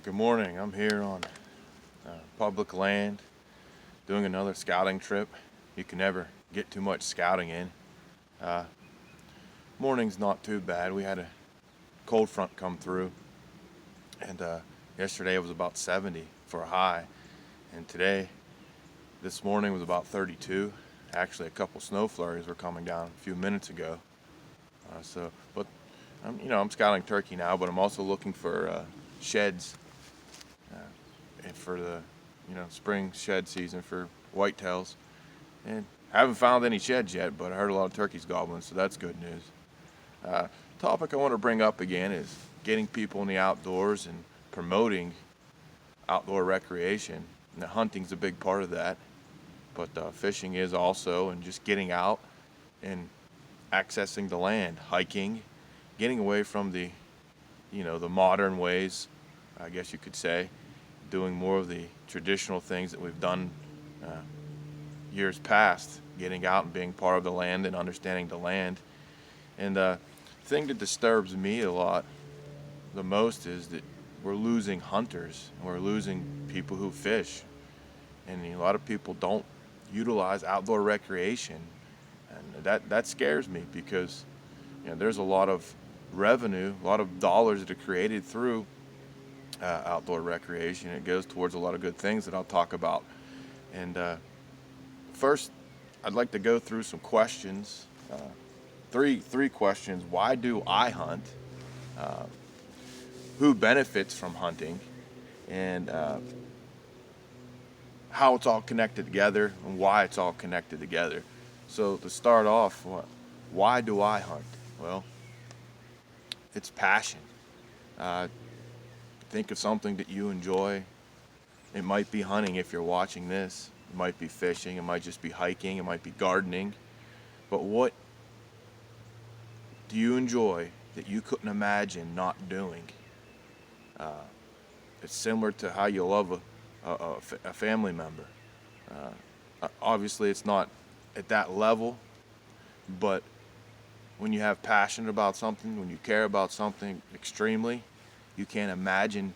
Good morning. I'm here on public land doing another scouting trip. You can never get too much scouting in. Uh, Morning's not too bad. We had a cold front come through, and yesterday it was about 70 for a high, and this morning was about 32. Actually, a couple snow flurries were coming down a few minutes ago. But I'm scouting turkey now, but I'm also looking for sheds and for the spring shed season for whitetails. And I haven't found any sheds yet, but I heard a lot of turkeys gobbling, so that's good news. Uh, Topic I want to bring up again is getting people in the outdoors and promoting outdoor recreation. And hunting's a big part of that, but fishing is also, and just getting out and accessing the land, hiking, getting away from the modern ways, I guess you could say, doing more of the traditional things that we've done uh, years past, getting out and being part of the land and understanding the land. And the thing that disturbs me a lot the most is that we're losing hunters and we're losing people who fish. And a lot of people don't utilize outdoor recreation. And that scares me because there's a lot of revenue, a lot of dollars that are created through outdoor recreation. It goes towards a lot of good things that I'll talk about. And first, I'd like to go through some questions. Three questions. Why do I hunt? Uh, who benefits from hunting? And how it's all connected together and why it's all connected together. So to start off, why do I hunt? Well, it's passion. Uh, think of something that you enjoy. It might be hunting if you're watching this. It might be fishing. It might just be hiking. It might be gardening. But what do you enjoy that you couldn't imagine not doing? Uh, it's similar to how you love a family member. Obviously, it's not at that level, but when you have passion about something, when you care about something extremely, you can't imagine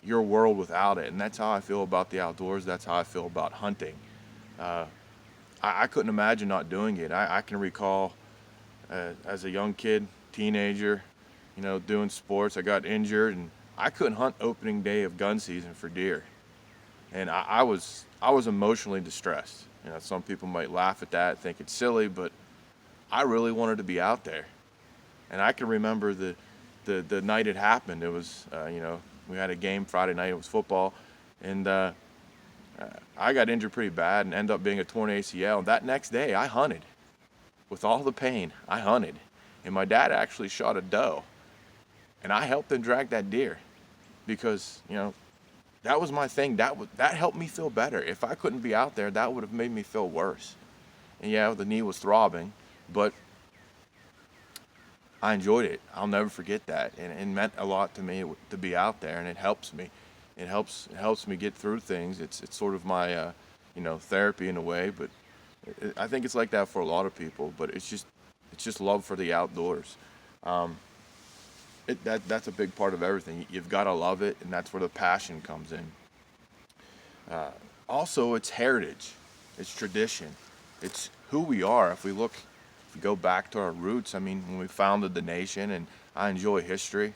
your world without it. And that's how I feel about the outdoors. That's how I feel about hunting. Uh, I couldn't imagine not doing it. I can recall as a young kid, teenager, doing sports. I got injured and I couldn't hunt opening day of gun season for deer. And I was emotionally distressed. Some people might laugh at that, think it's silly, but I really wanted to be out there. And I can remember the night it happened. It was, we had a game Friday night. It was football, and I got injured pretty bad and ended up being a torn ACL. And that next day, I hunted. With all the pain, I hunted. And my dad actually shot a doe, and I helped him drag that deer because, that was my thing. That helped me feel better. If I couldn't be out there, that would have made me feel worse. And yeah, the knee was throbbing, but I enjoyed it. I'll never forget that, and it meant a lot to me to be out there, and it helps me. It helps me get through things. It's sort of my therapy in a way, but I think it's like that for a lot of people. But it's just love for the outdoors. Um, that's a big part of everything. You've got to love it, and that's where the passion comes in. Uh, Also, it's heritage, it's tradition, it's who we are. If we go back to our roots, I mean, when we founded the nation, and I enjoy history,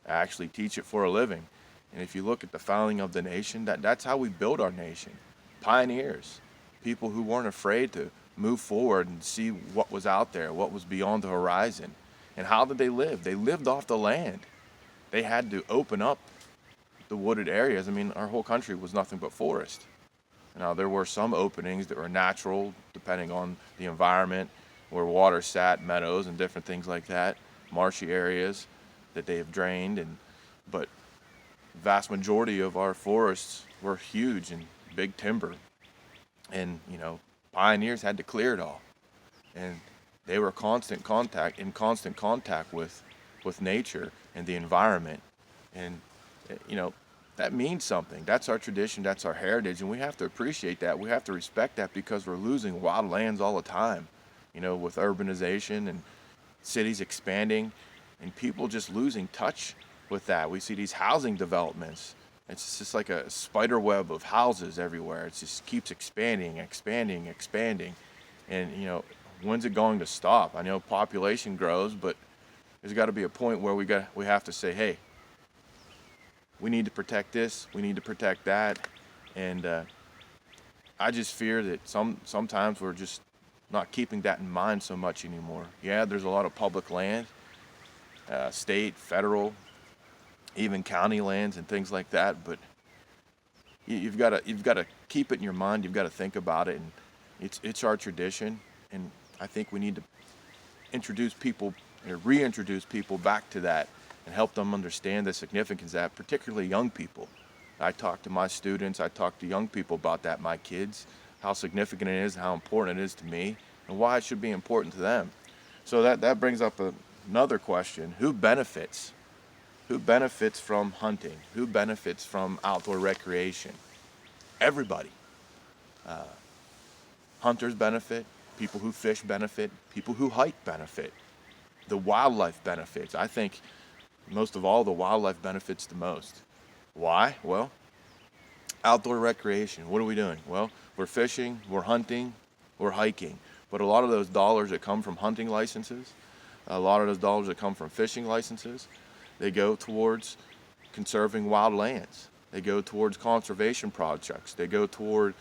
I actually teach it for a living. And if you look at the founding of the nation, that's how we built our nation. Pioneers, people who weren't afraid to move forward and see what was out there, what was beyond the horizon. And how did they live? They lived off the land. They had to open up the wooded areas. I mean, our whole country was nothing but forest. Now, there were some openings that were natural, depending on the environment, where water sat, meadows and different things like that, marshy areas that they have drained. But vast majority of our forests were huge and big timber. And, pioneers had to clear it all. And they were in constant contact with nature and the environment. And, you know, that means something. That's our tradition, that's our heritage, and we have to appreciate that. We have to respect that because we're losing wild lands all the time, with urbanization and cities expanding and people just losing touch with that. We see these housing developments. It's just like a spider web of houses everywhere. It just keeps expanding, expanding, expanding. And, when's it going to stop? I know population grows, but there's got to be a point where we have to say, hey, we need to protect this, we need to protect that. And I just fear that sometimes we're just not keeping that in mind so much anymore. Yeah, there's a lot of public land, state, federal, even county lands and things like that, but you've got to keep it in your mind. You've got to think about it, and it's our tradition. And I think we need to reintroduce people back to that and help them understand the significance of that, particularly young people. I talk to my students, I talk to young people about that, my kids, how significant it is, how important it is to me, and why it should be important to them. So that brings up another question. Who benefits? Who benefits from hunting? Who benefits from outdoor recreation? Everybody. Hunters benefit, people who fish benefit, people who hike benefit. The wildlife benefits. I think most of all, the wildlife benefits the most. Why? Well, outdoor recreation. What are we doing? Well, we're fishing, we're hunting, we're hiking. But a lot of those dollars that come from hunting licenses, a lot of those dollars that come from fishing licenses, they go towards conserving wild lands. They go towards conservation projects. They go toward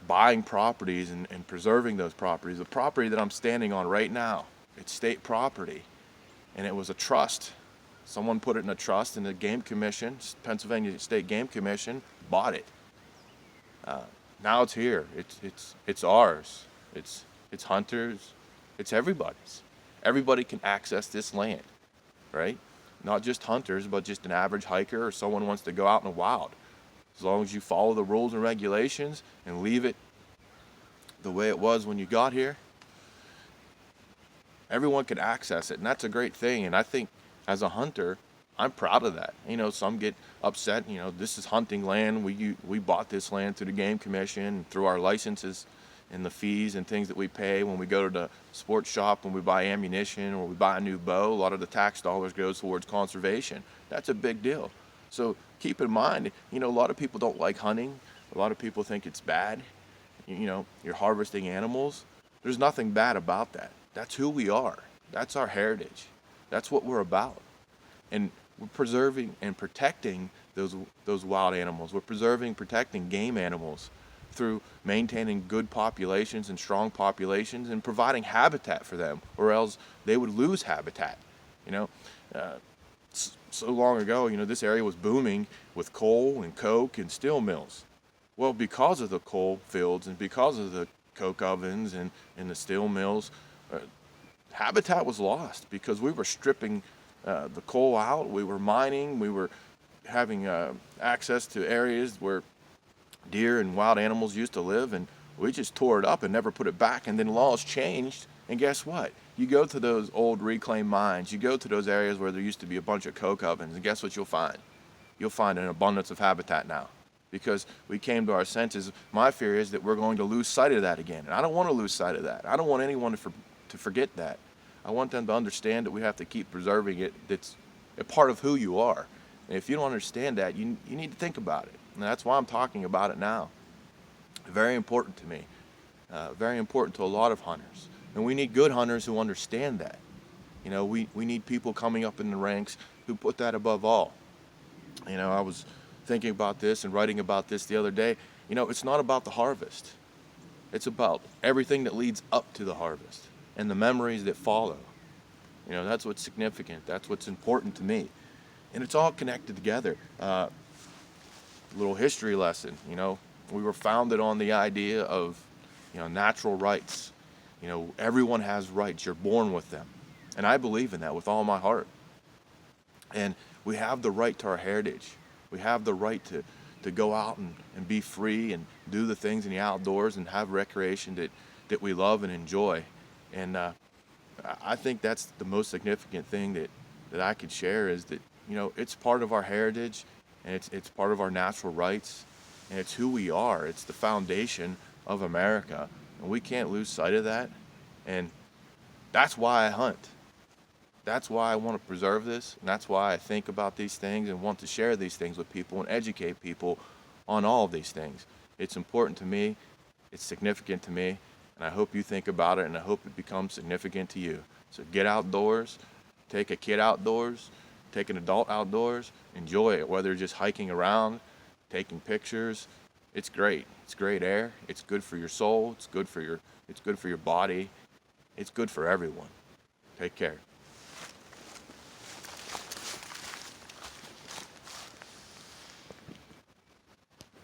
buying properties and preserving those properties. The property that I'm standing on right now, it's state property, and it was a trust. Someone put it in a trust, and the Game Commission, Pennsylvania State Game Commission, bought it. Now it's here. It's ours. It's hunters. It's everybody's. Everybody can access this land, right? Not just hunters, but just an average hiker or someone who wants to go out in the wild. As long as you follow the rules and regulations and leave it the way it was when you got here, everyone can access it, and that's a great thing. And I think as a hunter, I'm proud of that. Some get upset. This is hunting land. We bought this land through the Game Commission, through our licenses and the fees and things that we pay when we go to the sports shop, when we buy ammunition or we buy a new bow. A lot of the tax dollars goes towards conservation. That's a big deal. So keep in mind, a lot of people don't like hunting. A lot of people think it's bad. You're harvesting animals. There's nothing bad about that. That's who we are. That's our heritage. That's what we're about. And we're preserving and protecting those wild animals. We're preserving, protecting game animals through maintaining good populations and strong populations and providing habitat for them, or else they would lose habitat. So long ago, this area was booming with coal and coke and steel mills. Well, because of the coal fields and because of the coke ovens and the steel mills, habitat was lost because we were stripping the coal out, we were mining, we were having access to areas where deer and wild animals used to live, and we just tore it up and never put it back. And then laws changed, and guess what? You go to those old reclaimed mines, you go to those areas where there used to be a bunch of coke ovens, and guess what you'll find? You'll find an abundance of habitat now because we came to our senses. My fear is that we're going to lose sight of that again, and I don't want to lose sight of that. I don't want anyone to forget that. I want them to understand that we have to keep preserving it. That's a part of who you are. And if you don't understand that, you need to think about it. And that's why I'm talking about it now. Very important to me. Very important to a lot of hunters. And we need good hunters who understand that. We need people coming up in the ranks who put that above all. I was thinking about this and writing about this the other day. It's not about the harvest. It's about everything that leads up to the harvest and the memories that follow. That's what's significant. That's what's important to me. And it's all connected together. Little history lesson. We were founded on the idea of, natural rights. Everyone has rights. You're born with them. And I believe in that with all my heart. And we have the right to our heritage. We have the right to go out and be free and do the things in the outdoors and have recreation that we love and enjoy. And I think that's the most significant thing that I could share is that, it's part of our heritage and it's part of our natural rights and it's who we are. It's the foundation of America. And we can't lose sight of that. And that's why I hunt. That's why I want to preserve this, and that's why I think about these things and want to share these things with people and educate people on all of these things. It's important to me, it's significant to me, and I hope you think about it, and I hope it becomes significant to you. So get outdoors, take a kid outdoors, take an adult outdoors, enjoy it, whether you're just hiking around, taking pictures. It's great. It's great air. It's good for your soul. It's good for your body. It's good for everyone. Take care.